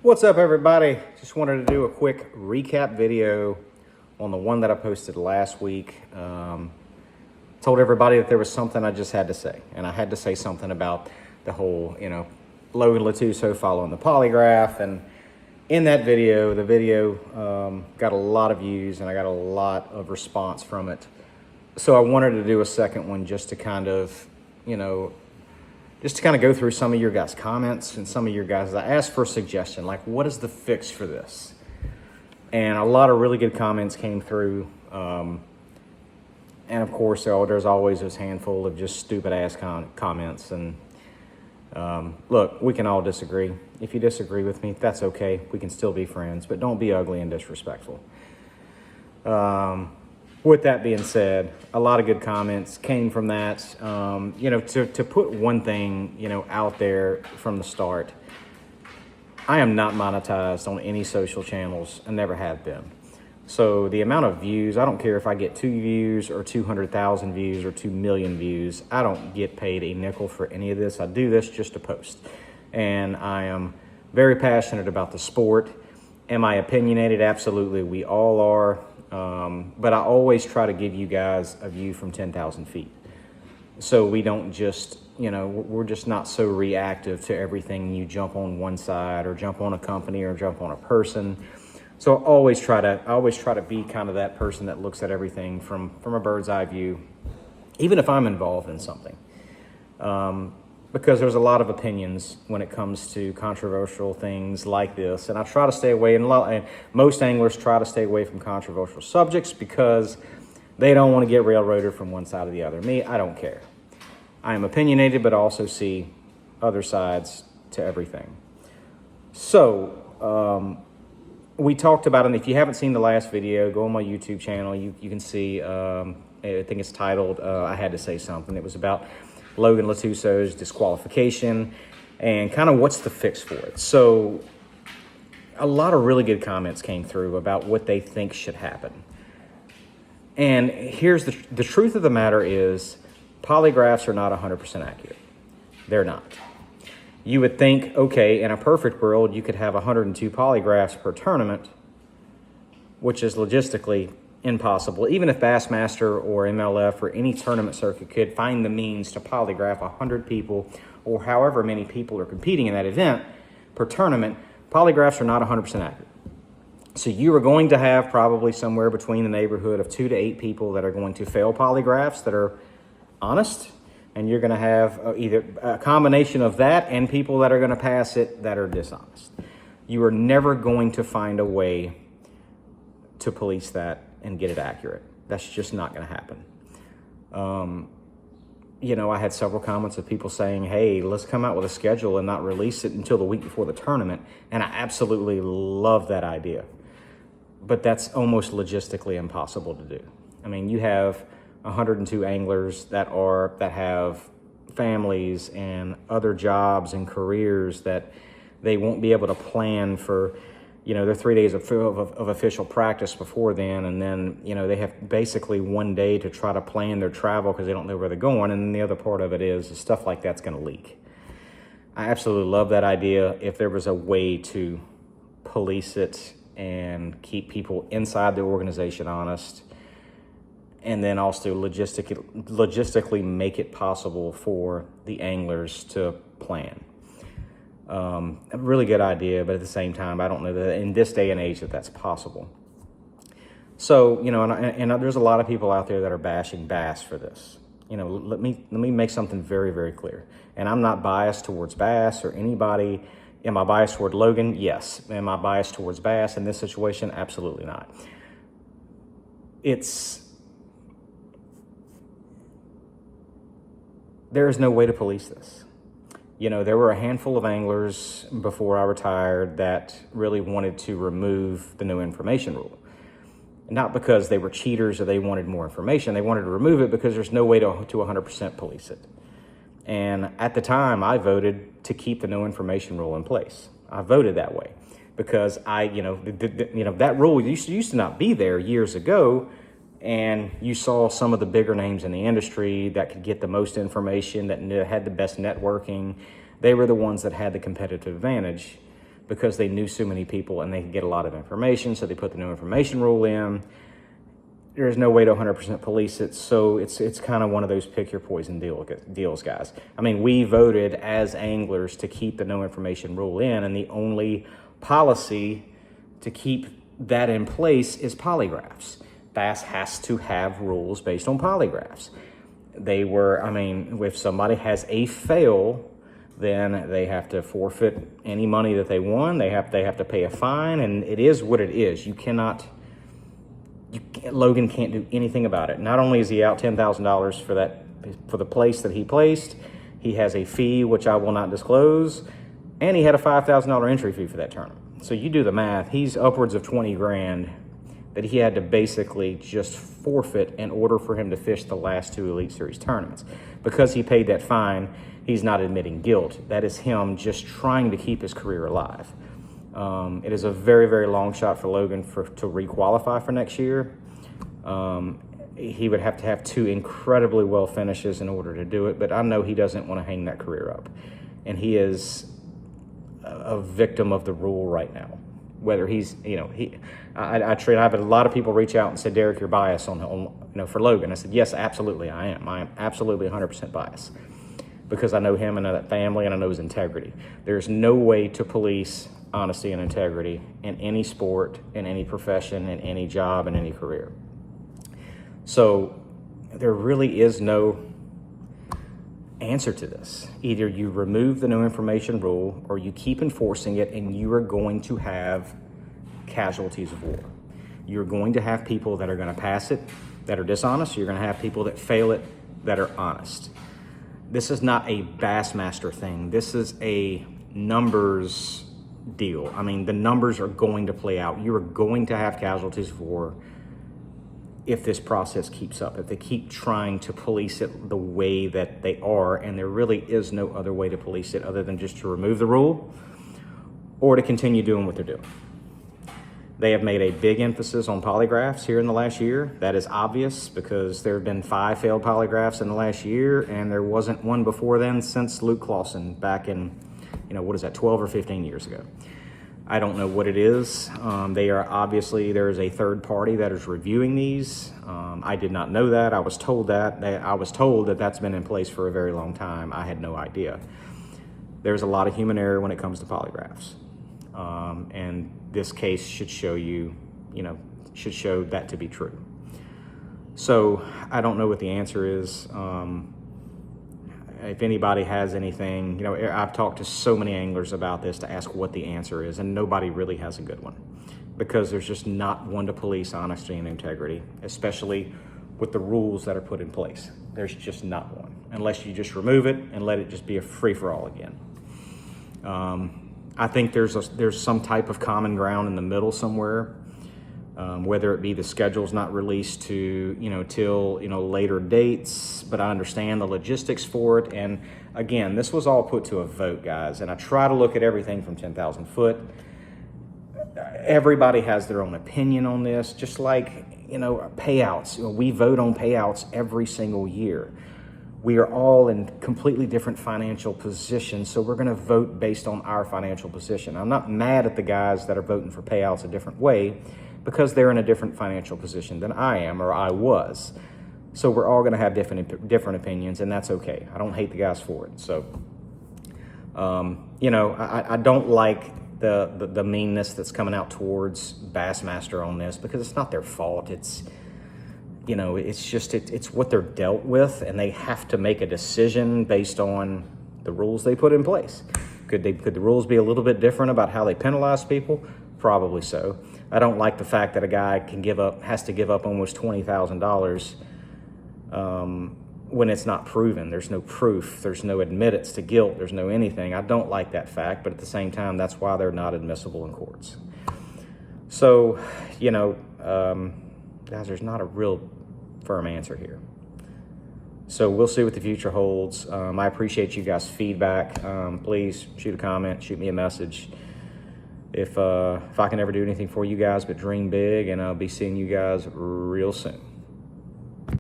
What's up, everybody? Just wanted to do a quick recap video on the one that I posted last week. Told everybody that there was something I just had to say, and I had to say something about the whole, Logan Lattuso following the polygraph. And in that video, the video got a lot of views, and I got a lot of response from it. So I wanted to do a second one just to kind of, go through some of your guys' comments and some of your guys. I asked for a suggestion, like, what is the fix for this? And a lot of really good comments came through. And of course, there's always this handful of just stupid ass comments. And look, we can all disagree. If you disagree with me, that's okay. We can still be friends, but don't be ugly and disrespectful. With that being said, a lot of good comments came from that. To put one thing, out there from the start, I am not monetized on any social channels and never have been. So the amount of views, I don't care if I get 2 views or 200,000 views or 2 million views. I don't get paid a nickel for any of this. I do this just to post. And I am very passionate about the sport. Am I opinionated? Absolutely. We all are. But I always try to give you guys a view from 10,000 feet. So we don't just, we're just not so reactive to everything. You jump on one side or jump on a company or jump on a person. So I always try to be kind of that person that looks at everything from a bird's eye view, even if I'm involved in something. Because there's a lot of opinions when it comes to controversial things like this. And I try to stay away, and most anglers try to stay away from controversial subjects because they don't want to get railroaded from one side or the other. Me, I don't care. I am opinionated, but I also see other sides to everything. So, we talked about, and if you haven't seen the last video, go on my YouTube channel. You can see, I think it's titled, I Had to Say Something. It was about Logan Lattuso's disqualification and kind of what's the fix for it. So a lot of really good comments came through about what they think should happen. And here's the truth of the matter is polygraphs are not 100% accurate. They're not. You would think, okay, in a perfect world, you could have 102 polygraphs per tournament, which is logistically impossible. Even if Bassmaster or MLF or any tournament circuit could find the means to polygraph 100 people or however many people are competing in that event per tournament, polygraphs are not 100% accurate. So you are going to have probably somewhere between the neighborhood of 2 to 8 people that are going to fail polygraphs that are honest, and you're going to have either a combination of that and people that are going to pass it that are dishonest. You are never going to find a way to police that and get it accurate. That's just not going to happen. I had several comments of people saying, hey, let's come out with a schedule and not release it until the week before the tournament. And I absolutely love that idea. But that's almost logistically impossible to do. I mean, you have 102 anglers that have families and other jobs and careers that they won't be able to plan for, their 3 days of official practice before then. And then, they have basically 1 day to try to plan their travel because they don't know where they're going. And then the other part of it is stuff like that's going to leak. I absolutely love that idea. If there was a way to police it and keep people inside the organization honest, and then also logistically make it possible for the anglers to plan. A really good idea, but at the same time, I don't know that in this day and age that's possible. So, and there's a lot of people out there that are bashing Bass for this. Let me make something very, very clear. And I'm not biased towards Bass or anybody. Am I biased toward Logan? Yes. Am I biased towards Bass in this situation? Absolutely not. There is no way to police this. There were a handful of anglers before I retired that really wanted to remove the no information rule. Not because they were cheaters or they wanted more information. They wanted to remove it because there's no way to 100% police it. And at the time, I voted to keep the no information rule in place. I voted that way because that rule used to not be there years ago. And you saw some of the bigger names in the industry that could get the most information, that had the best networking. They were the ones that had the competitive advantage because they knew so many people and they could get a lot of information. So they put the no information rule in. There's no way to 100% police it. So it's kind of one of those pick your poison deals, guys. I mean, we voted as anglers to keep the no information rule in, and the only policy to keep that in place is polygraphs. Bass has to have rules based on polygraphs. If somebody has a fail, then they have to forfeit any money that they won. They have to pay a fine, and it is what it is. Logan can't do anything about it. Not only is he out $10,000 for the place that he placed, he has a fee which I will not disclose, and he had a $5,000 entry fee for that tournament. So you do the math. He's upwards of 20 grand that he had to basically just forfeit in order for him to fish the last 2 Elite Series tournaments. Because he paid that fine, he's not admitting guilt. That is him just trying to keep his career alive. It is a very, very long shot for Logan to requalify for next year. He would have to have 2 incredibly well finishes in order to do it, but I know he doesn't want to hang that career up. And he is a victim of the rule right now. Whether he's, I've had a lot of people reach out and say, Derek, you're biased for Logan. I said, yes, absolutely, I am. I am absolutely 100% biased because I know him and that family and I know his integrity. There's no way to police honesty and integrity in any sport, in any profession, in any job, in any career. So there really is no answer to this. Either you remove the no information rule or you keep enforcing it, and you are going to have casualties of war. You're going to have people that are going to pass it that are dishonest. You're going to have people that fail it that are honest. This is not a Bassmaster thing. This is a numbers deal. I mean, the numbers are going to play out. You are going to have casualties of war if this process keeps up, if they keep trying to police it the way that they are, and there really is no other way to police it other than just to remove the rule or to continue doing what they're doing. They have made a big emphasis on polygraphs here in the last year. That is obvious because there have been 5 failed polygraphs in the last year, and there wasn't one before then since Luke Clausen back in, 12 or 15 years ago. I don't know what it is. There is a third party that is reviewing these. I did not know that. I was told that that's been in place for a very long time. I had no idea. There's a lot of human error when it comes to polygraphs. And this case should show that to be true. So I don't know what the answer is. If anybody has anything, I've talked to so many anglers about this to ask what the answer is, and nobody really has a good one because there's just not one to police honesty and integrity, especially with the rules that are put in place. There's just not one, unless you just remove it and let it just be a free-for-all again. I think there's some type of common ground in the middle somewhere, whether it be the schedule's not released to, till, later dates, but I understand the logistics for it. And again, this was all put to a vote, guys. And I try to look at everything from 10,000 foot. Everybody has their own opinion on this, just like, payouts. We vote on payouts every single year. We are all in completely different financial positions, so we're going to vote based on our financial position. I'm not mad at the guys that are voting for payouts a different way because they're in a different financial position than I am or I was. So we're all going to have different opinions, and that's okay. I don't hate the guys for it. So, I don't like the meanness that's coming out towards Bassmaster on this because it's not their fault. It's what they're dealt with, and they have to make a decision based on the rules they put in place. Could the rules be a little bit different about how they penalize people? Probably so. I don't like the fact that a guy has to give up almost $20,000 when it's not proven. There's no proof. There's no admittance to guilt. There's no anything. I don't like that fact, but at the same time, that's why they're not admissible in courts. So, guys, there's not a real firm answer here. So we'll see what the future holds. I appreciate you guys' feedback. Please shoot a comment, shoot me a message. If I can ever do anything for you guys, but dream big, and I'll be seeing you guys real soon.